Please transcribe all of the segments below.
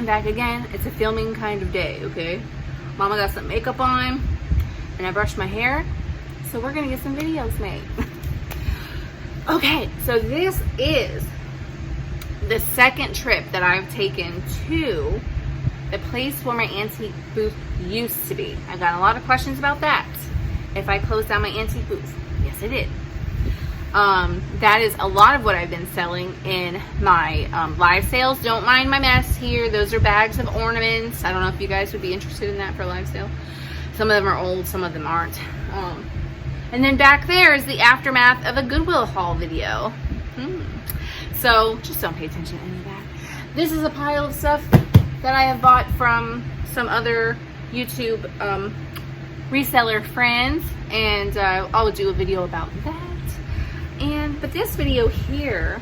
back again. It's a filming kind of day, okay? Mama got some makeup on, and I brushed my hair, so we're gonna get some videos made. Okay, so this is the second trip that I've taken to the place where my antique booth used to be. I got a lot of questions about that. If I closed down my antique booth. Yes, I did. That is a lot of what I've been selling in my live sales. Don't mind my mess here. Those are bags of ornaments. I don't know if you guys would be interested in that for a live sale. Some of them are old, some of them aren't. And then back there is the aftermath of a Goodwill haul video. So just don't pay attention to any of that. This is a pile of stuff that I have bought from some other YouTube reseller friends, and I'll do a video about that. But this video here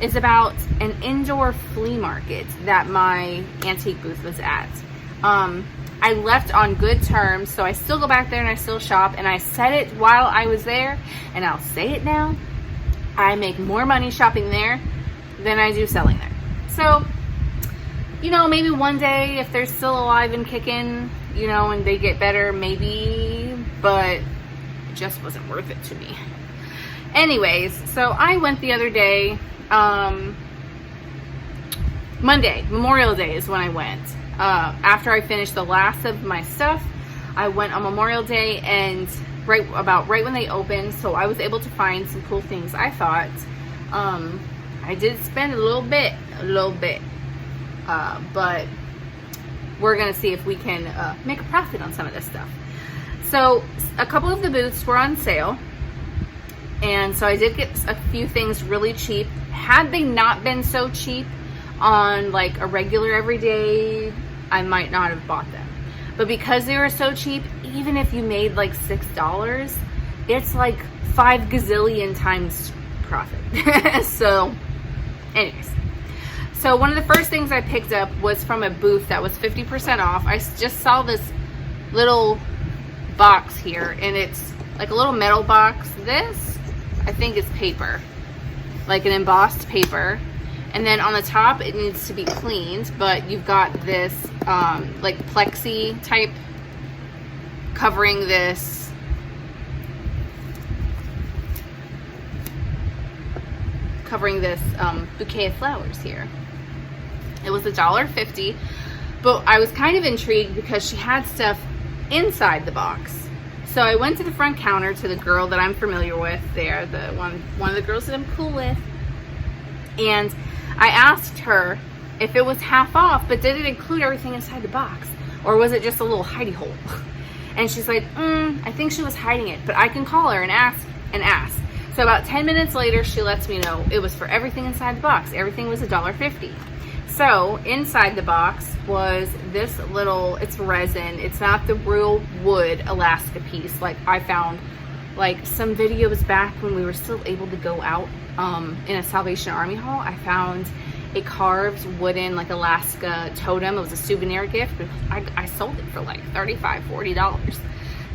is about an indoor flea market that my antique booth was at. I left on good terms, so I still go back there and I still shop, and I said it while I was there, and I'll say it now. I make more money shopping there than I do selling there. So, you know, maybe one day if they're still alive and kicking, you know, and they get better, maybe, but it just wasn't worth it to me. Anyways, so I went the other day, Monday, Memorial Day is when I went. After I finished the last of my stuff, I went on Memorial Day, and right when they opened, so I was able to find some cool things. I thought, I did spend a little bit, but we're gonna see if we can make a profit on some of this stuff. So a couple of the booths were on sale, and so I did get a few things really cheap. Had they not been so cheap on like a regular everyday, I might not have bought them. But because they were so cheap, even if you made like $6, it's like 5 gazillion times profit. So anyways, so one of the first things I picked up was from a booth that was 50% off. I just saw this little box here, and it's like a little metal box. This, I think, is paper, like an embossed paper. And then on the top, it needs to be cleaned, but you've got this like plexi type covering this bouquet of flowers here. It was $1.50, but I was kind of intrigued because she had stuff inside the box. So I went to the front counter to the girl that I'm familiar with there, the one of the girls that I'm cool with, and I asked her if it was half off, but did it include everything inside the box, or was it just a little hidey hole? And she's like, I think she was hiding it, but I can call her and ask. So about 10 minutes later, she lets me know it was for everything inside the box. Everything was $1.50. So inside the box was this little, it's resin. It's not the real wood Alaska piece like I found like some videos back when we were still able to go out in a Salvation Army haul. I found a carved wooden like Alaska totem. It was a souvenir gift. I sold it for like $35, $40.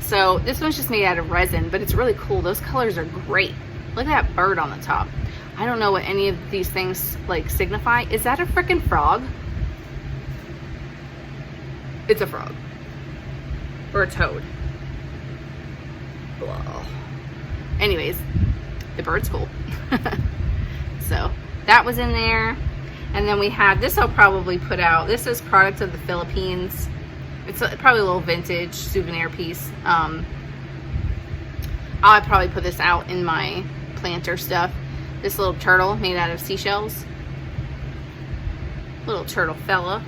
So this one's just made out of resin, but it's really cool. Those colors are great. Look at that bird on the top. I don't know what any of these things like signify. Is that a freaking frog? It's a frog. Or a toad. Blah. Anyways, the bird's cool. So that was in there. And then we had this. I'll probably put out. This is product of the Philippines. It's probably a little vintage souvenir piece. I'll probably put this out in my planter stuff. This little turtle made out of seashells. Little turtle fella.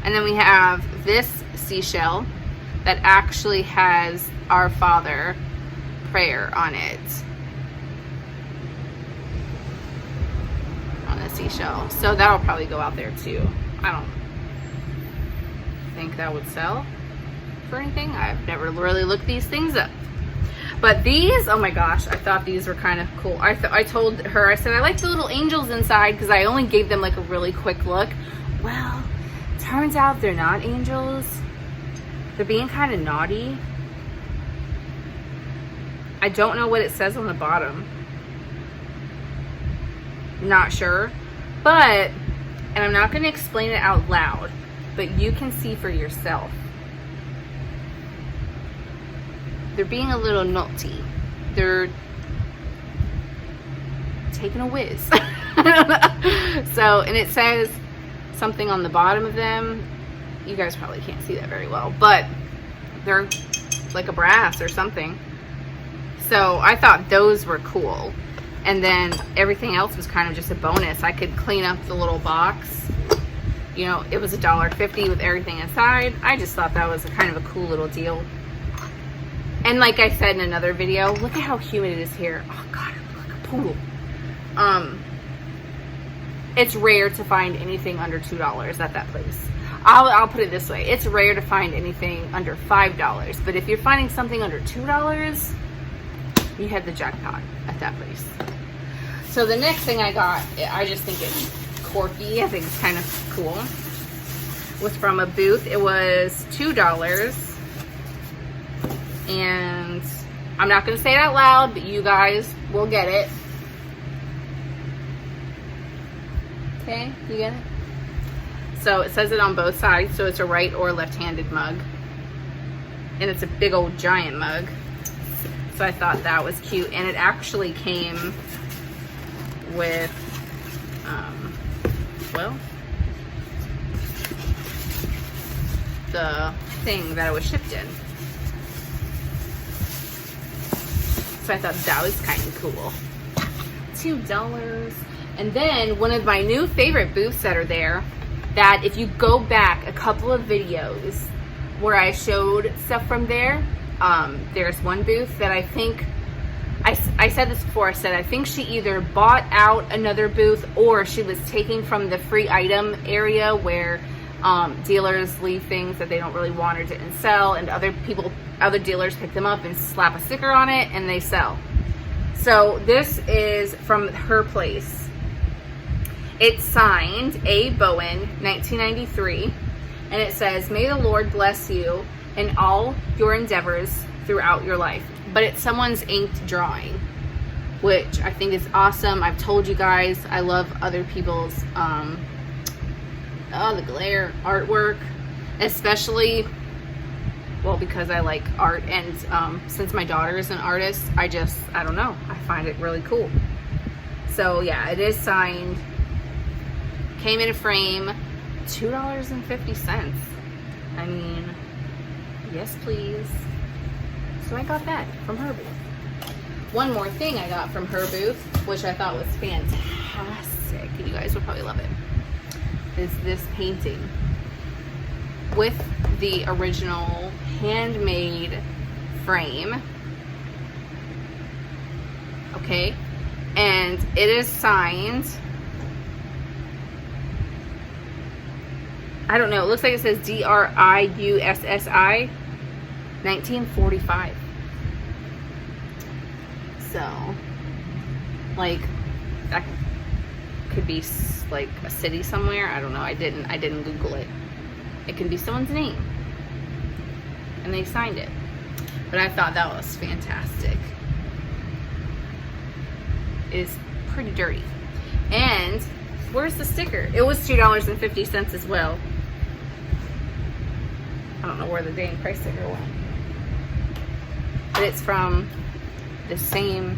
And then we have this seashell that actually has Our Father prayer on it. On the seashell. So that'll probably go out there too. I don't think that would sell for anything. I've never really looked these things up. But these, oh my gosh, I thought these were kind of cool. I told her, I said, I like the little angels inside because I only gave them like a really quick look. Well, turns out they're not angels. They're being kind of naughty. I don't know what it says on the bottom. Not sure. But And I'm not going to explain it out loud, but you can see for yourself. They're being a little naughty. They're taking a whiz. So, and it says something on the bottom of them. You guys probably can't see that very well, but they're like a brass or something. So I thought those were cool. And then everything else was kind of just a bonus. I could clean up the little box. You know, it was $1.50 with everything inside. I just thought that was a kind of a cool little deal. And like I said in another video, look at how humid it is here. Oh God, it's like a pool. It's rare to find anything under $2 at that place. I'll put it this way. It's rare to find anything under $5. But if you're finding something under $2, you had the jackpot at that place. So the next thing I got, I just think it's quirky. I think it's kind of cool. Was from a booth. It was $2. And I'm not going to say it out loud, but you guys will get it. Okay, you get it? So it says it on both sides, so it's a right or left-handed mug. And it's a big old giant mug. So I thought that was cute. And it actually came with, well, the thing that it was shipped in. So I thought that was kind of cool. $2. And then one of my new favorite booths that are there, that if you go back a couple of videos where I showed stuff from there, there's one booth that I think, I said this before, I said I think she either bought out another booth or she was taking from the free item area where dealers leave things that they don't really want or didn't sell, and other dealers pick them up and slap a sticker on it and they sell. So this is from her place. It's signed A. Bowen, 1993, and it says, "May the Lord bless you in all your endeavors throughout your life." But it's someone's inked drawing, which I think is awesome. I've told you guys I love other people's the glare artwork, especially, well, because I like art, and since my daughter is an artist, I don't know, I find it really cool. So yeah, it is signed. Came in a frame, $2.50. I mean, yes please. So I got that from her booth. One more thing I got from her booth, which I thought was fantastic, and you guys will probably love it, is this painting with the original handmade frame. Okay, and it is signed, I don't know, it looks like it says DRIUSSI 1945. So, like, that could be like a city somewhere. I don't know. I didn't Google it. It can be someone's name. And they signed it. But I thought that was fantastic. It is pretty dirty. And where's the sticker? It was $2.50 as well. I don't know where the dang price sticker went. But it's from the same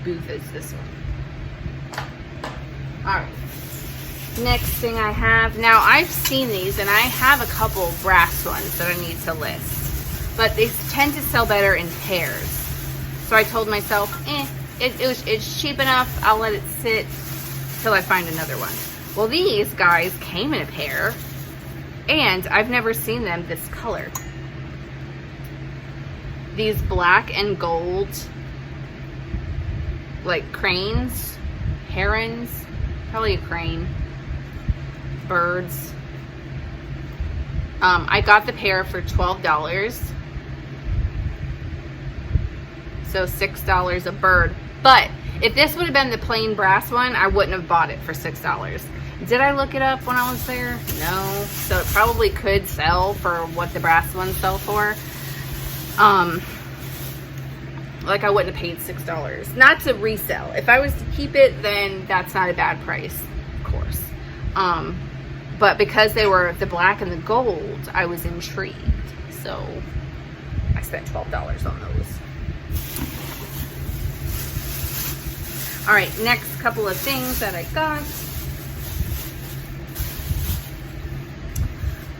booth as this one. Alright. Next thing I have, now I've seen these and I have a couple brass ones that I need to list. But they tend to sell better in pairs. So I told myself, it's cheap enough, I'll let it sit till I find another one. Well, these guys came in a pair, and I've never seen them this color. These black and gold, like cranes, herons, probably a crane, birds. I got the pair for $12. So $6 a bird. But if this would have been the plain brass one, I wouldn't have bought it for $6. Did I look it up when I was there? No. So it probably could sell for what the brass ones sell for. Like I wouldn't have paid $6. Not to resell. If I was to keep it, then that's not a bad price, of course. But because they were the black and the gold, I was intrigued. So I spent $12 on those. All right, next couple of things that I got.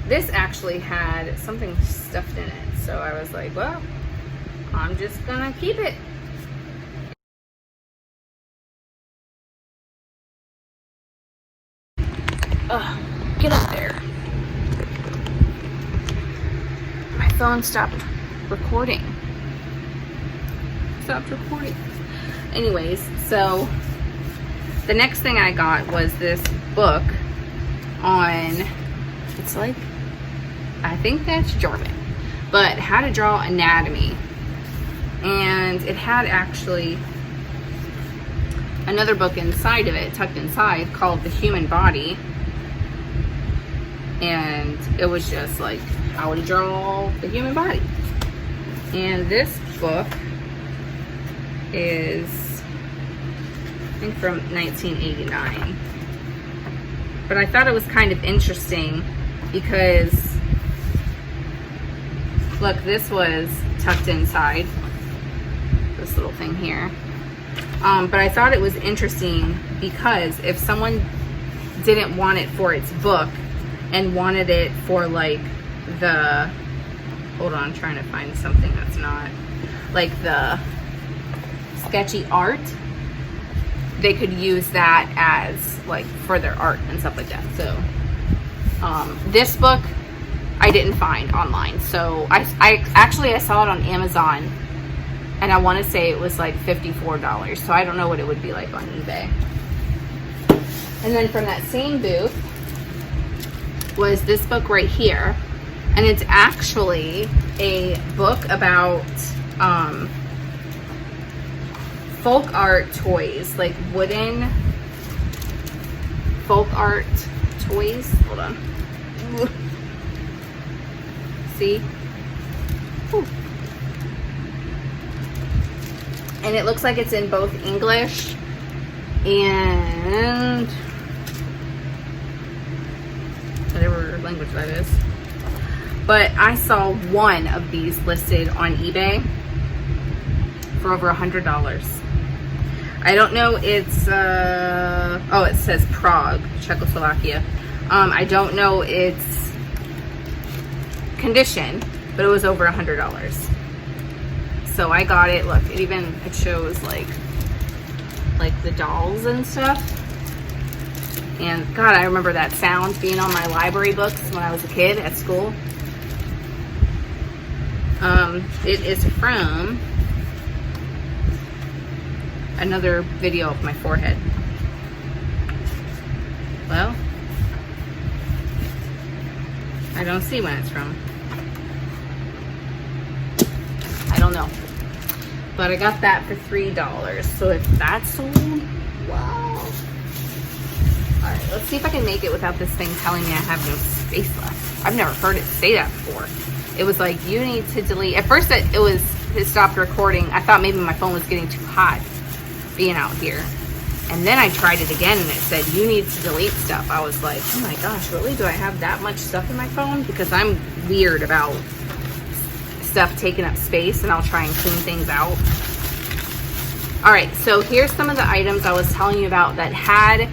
This actually had something stuffed in it. So I was like, well, I'm just gonna keep it. Ugh, get up there. My phone stopped recording. Anyways, so the next thing I got was this book on, it's like, I think that's German, but how to draw anatomy. And it had actually another book inside of it, tucked inside, called The Human Body. And it was just like how to draw the human body. And this book is, I think, from 1989. But I thought it was kind of interesting because, look, this was tucked inside, this little thing here. But I thought it was interesting because if someone didn't want it for its book and wanted it for like the, hold on, I'm trying to find something that's not, like the sketchy art, they could use that as like for their art and stuff like that. So this book I didn't find online, so I actually saw it on Amazon, and I want to say it was like $54, so I don't know what it would be like on eBay. And then from that same booth was this book right here, and it's actually a book about folk art toys, like wooden folk art toys. Hold on. See? Ooh. And it looks like it's in both English and whatever language that is. But I saw one of these listed on eBay for over $100. I don't know, it's oh, it says Prague, Czechoslovakia. I don't know its condition, but it was over $100. So I got it. Look, it shows like the dolls and stuff. And God, I remember that sound being on my library books when I was a kid at school. It is from another video of my forehead. Well, I don't see when it's from. I don't know. But I got that for $3. So if that's sold, wow. Alright, let's see if I can make it without this thing telling me I have no space left. I've never heard it say that before. It was like, you need to delete. At first it stopped recording. I thought maybe my phone was getting too hot being out here. And then I tried it again and it said, you need to delete stuff. I was like, oh my gosh, really? Do I have that much stuff in my phone? Because I'm weird about stuff taking up space, and I'll try and clean things out. All right, so here's some of the items I was telling you about that had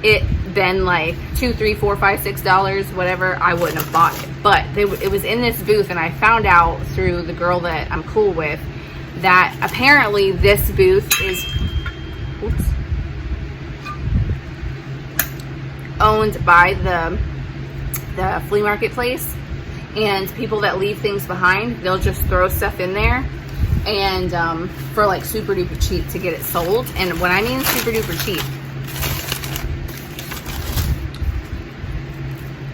it been like $2, $3, $4, $5, $6, whatever, I wouldn't have bought it. But it was in this booth, and I found out through the girl that I'm cool with that apparently this booth is owned by the flea market place, and people that leave things behind, they'll just throw stuff in there and for like super duper cheap to get it sold. And when I mean super duper cheap,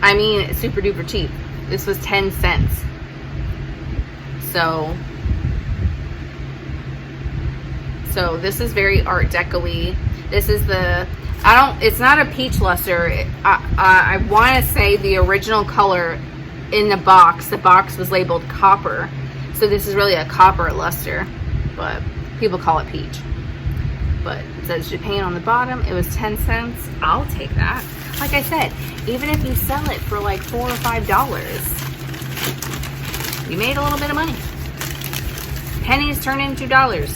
I mean super duper cheap. This was 10 cents. So this is very Art Deco-y. This is the, it's not a peach luster. I want to say the original color in the box was labeled copper. So this is really a copper luster, but people call it peach. but it says Japan on the bottom. It was 10 cents. I'll take that. Like I said, even if you sell it for like $4 or $5, you made a little bit of money. Pennies turn into dollars.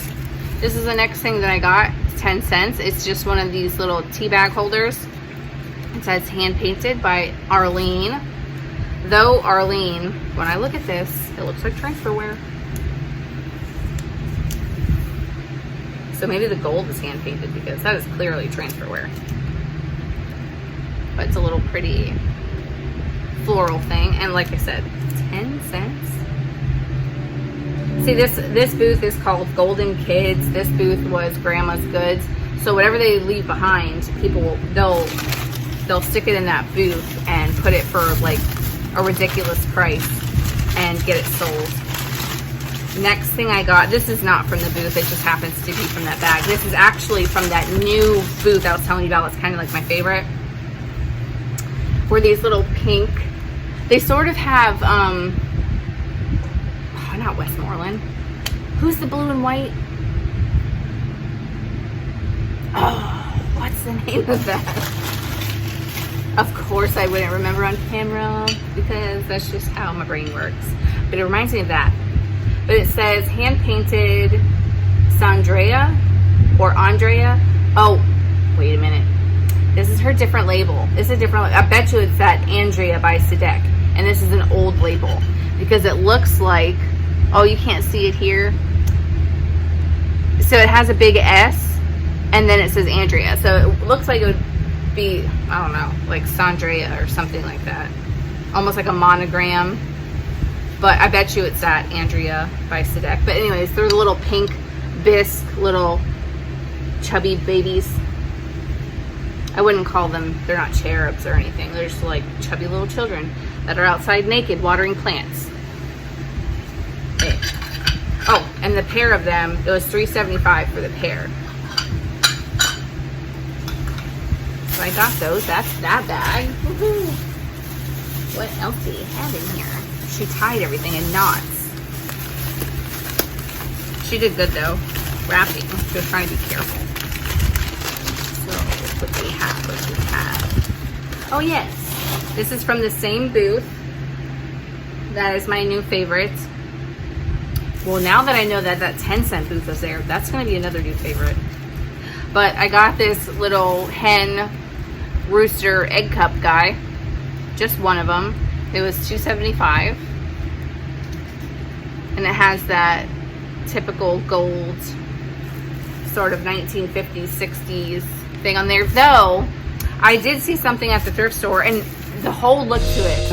This is the next thing that I got. It's 10 cents. It's just one of these little tea bag holders. It says hand painted by Arlene. Though Arlene, when I look at this, it looks like transferware. So maybe the gold is hand painted because that is clearly transferware. But it's a little pretty floral thing. And like I said, 10 cents. See, this booth is called Golden Kids. This booth was Grandma's Goods. So whatever they leave behind, people they'll stick it in that booth and put it for like a ridiculous price and get it sold. Next thing I got, this is not from the booth, it just happens to be from that bag. This is actually from that new booth I was telling you about. It's kind of like my favorite. Where these little pink, they sort of have, not Westmoreland. Who's the blue and white? Oh, what's the name of that? Of course I wouldn't remember on camera because that's just how my brain works. But it reminds me of that. But it says hand painted Sandrea or Andrea. Oh, wait a minute. This is her different label. This is a different, I bet you it's that Andrea by Sadek. And this is an old label because it looks like, oh, you can't see it here. So it has a big S and then it says Andrea. So it looks like it would be, I don't know, like Sandrea or something like that. Almost like a monogram. But I bet you it's that Andrea by Sadek. But anyways, they're the little pink bisque, little chubby babies. I wouldn't call them, they're not cherubs or anything. They're just like chubby little children that are outside naked watering plants. Okay. Oh, and the pair of them, it was $3.75 for the pair. So I got those. That's that bag. Woohoo! What else do you have in here? She tied everything in knots. She did good though, wrapping. She was trying to be careful. So what do we have? What do we have? Oh yes, this is from the same booth. That is my new favorite. Well, now that I know that that 10-cent booth is there, that's going to be another new favorite. But I got this little hen rooster egg cup guy. Just one of them. It was $2.75. And it has that typical gold sort of 1950s, 60s thing on there. Though, I did see something at the thrift store and the whole look to it